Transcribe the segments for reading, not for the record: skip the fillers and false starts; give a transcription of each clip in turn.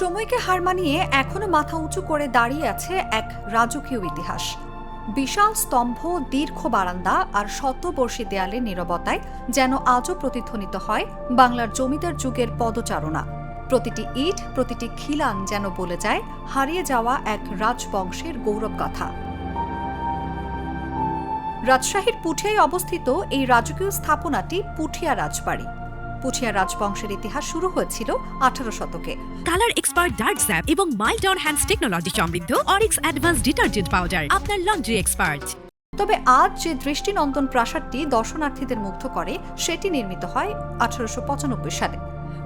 সময়কে হার মানিয়ে এখনো মাথা উঁচু করে দাঁড়িয়ে আছে এক রাজকীয় ইতিহাস। বিশাল স্তম্ভ, দীর্ঘ বারান্দা আর শতবর্ষী দেয়ালের নীরবতায় যেন আজও প্রতিধ্বনিত হয় বাংলার জমিদার যুগের পদচারণা। প্রতিটি ইট, প্রতিটি খিলান যেন বলে যায় হারিয়ে যাওয়া এক রাজবংশের গৌরব কথা। রাজশাহীর পুঠিয়ায় অবস্থিত এই রাজকীয় স্থাপনাটি পুঠিয়া রাজবাড়ি। পুঠিয়া রাজবংশের ইতিহাস শুরু হয়েছিল 18 শতকে। কালার এক্সপার্ট ডার্ক স্যাপ এবং মাইল্ড অন হ্যান্ডস টেকনোলজি সমৃদ্ধ অরিক্স অ্যাডভান্স ডিটারজেন্ট পাউডার আপনার লন্ড্রি এক্সপার্ট। তবে আজ যে দৃষ্টিনন্দন প্রাসাদটি দর্শনার্থীদের মুগ্ধ করে, সেটি নির্মিত হয় 1895 সালে।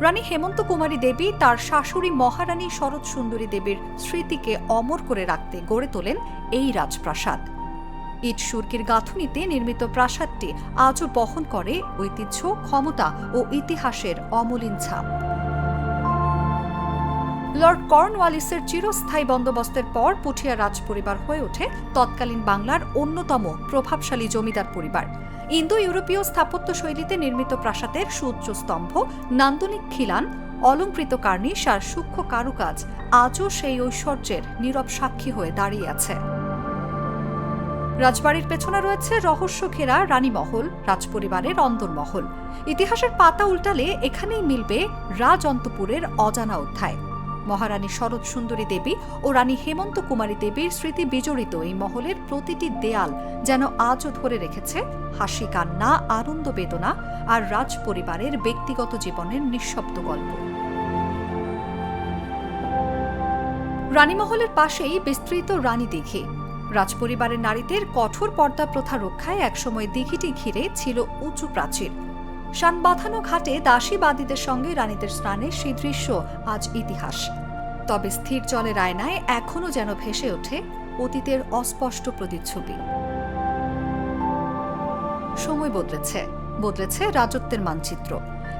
রানী হেমন্ত কুমারী দেবী তার শাশুড়ি মহারানী শরৎ সুন্দরী দেবীর স্মৃতিকে অমর করে রাখতে গড়ে তোলেন এই রাজপ্রাসাদ। ইট সুরকির গাঁথুনিতে নির্মিত প্রাসাদটি আজও বহন করে ঐতিহ্য, ক্ষমতা ও ইতিহাসের অমলিন ছাপ। লর্ড কর্নওয়ালিসের চিরস্থায়ী বন্দোবস্তের পর পুঠিয়া রাজপরিবার হয়ে ওঠে তৎকালীন বাংলার অন্যতম প্রভাবশালী জমিদার পরিবার। ইন্দো ইউরোপীয় স্থাপত্য শৈলীতে নির্মিত প্রাসাদের সুউচ্চ স্তম্ভ, নান্দনিক খিলান, অলংকৃত কার্নিশ আর সূক্ষ্ম কারুকাজ আজও সেই ঐশ্বর্যের নীরব সাক্ষী হয়ে দাঁড়িয়ে আছে। রাজবাড়ির পেছনে রয়েছে রহস্য ঘেরা রানীমহল, রাজপরিবারের অন্দরমহল। ইতিহাসের পাতা উল্টালে এখানেই মিলবে রাজ অন্তপুরের অজানা অধ্যায়। মহারানী শরৎ সুন্দরী দেবী ও রানী হেমন্ত কুমারী দেবীর স্মৃতি বিজড়িত এই মহলের প্রতিটি দেয়াল যেন আজও ধরে রেখেছে হাসি, কান্না, আনন্দ, বেদনা আর রাজপরিবারের ব্যক্তিগত জীবনের নিঃশব্দ গল্প। রানীমহলের পাশেই বিস্তৃত রানী দিঘি। রাজপরিবারের নারীদের কঠোর পর্দা প্রথা রক্ষায় একসময় দিঘিটি ঘিরে ছিল উঁচু প্রাচীর। শান বাঁধানো ঘাটে দাসীবাদীদের সঙ্গে রানীদের স্নানের সেই দৃশ্য আজ ইতিহাস। তবে স্থির জলের আয়নায় এখনও যেন ভেসে ওঠে অতীতের অস্পষ্ট প্রতিচ্ছবি। সময় বদলেছে রাজত্বের মানচিত্র,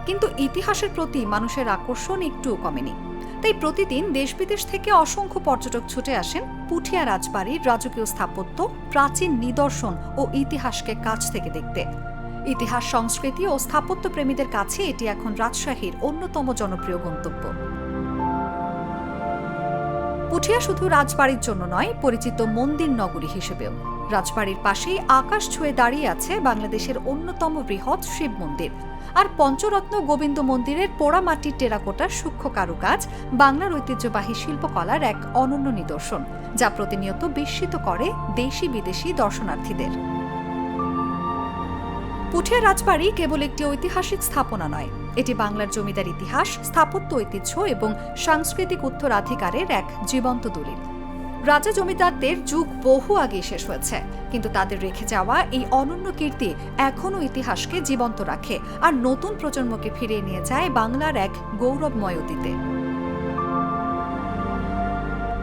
কিন্তু ইতিহাসের প্রতি মানুষের আকর্ষণ একটুও কমেনি। তাই প্রতিদিন দেশ বিদেশ থেকে অসংখ্য পর্যটক ছুটে আসেন পুঠিয়া রাজবাড়ির রাজকীয় স্থাপত্য, প্রাচীন নিদর্শন ও ইতিহাসকে কাছ থেকে দেখতে। ইতিহাস, সংস্কৃতি ও স্থাপত্য প্রেমীদের কাছে এটি এখন রাজশাহীর অন্যতম জনপ্রিয় গন্তব্য। পুঠিয়া শুধু রাজবাড়ির জন্য নয়, পরিচিত মন্দির নগরী হিসেবেও। রাজবাড়ির পাশেই আকাশ ছুঁয়ে দাঁড়িয়ে আছে বাংলাদেশের অন্যতম বৃহৎ শিব মন্দির। আর পঞ্চরত্ন গোবিন্দ মন্দিরের পোড়ামাটির টেরাকোটার সূক্ষ্ম কারুকাজ বাংলার ঐতিহ্যবাহী শিল্পকলার এক অনন্য নিদর্শন, যা প্রতিনিয়ত বিস্মিত করে দেশি বিদেশি দর্শনার্থীদের। পুঠিয়া রাজবাড়ি কেবল একটি ঐতিহাসিক স্থাপনা নয়, এটি বাংলার জমিদার ইতিহাস, স্থাপত্য ঐতিহ্য এবং সাংস্কৃতিক উত্তরাধিকারের এক জীবন্ত দলিল। রাজা জমিদারদের যুগ বহু আগে শেষ হয়েছে, কিন্তু তাদের রেখে যাওয়া এই অনন্য কীর্তি এখনও ইতিহাসকে জীবন্ত রাখে আর নতুন প্রজন্মকে ফিরিয়ে নিয়ে যায় বাংলার এক গৌরবময় অতীতে।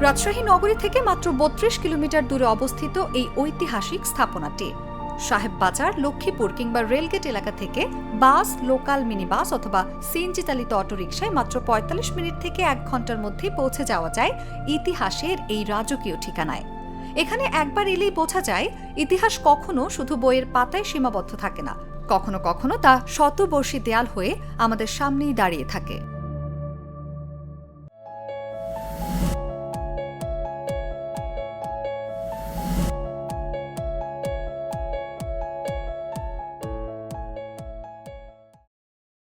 রাজশাহী নগরী থেকে মাত্র 32 কিলোমিটার দূরে অবস্থিত এই ঐতিহাসিক স্থাপনাটি। সাহেববাজার, লক্ষ্মীপুর কিংবা রেলগেট এলাকা থেকে বাস, লোকাল মিনি বাস অথবা সিএনজি চালিত অটোরিকশায় মাত্র 45 মিনিট থেকে 1 ঘন্টার মধ্যে পৌঁছে যাওয়া যায় ইতিহাসের এই রাজকীয় ঠিকানায়। এখানে একবার এলেই বোঝা যায় ইতিহাস কখনো শুধু বইয়ের পাতায় সীমাবদ্ধ থাকে না, কখনো কখনো তা শতবর্ষী দেয়াল হয়ে আমাদের সামনেই দাঁড়িয়ে থাকে।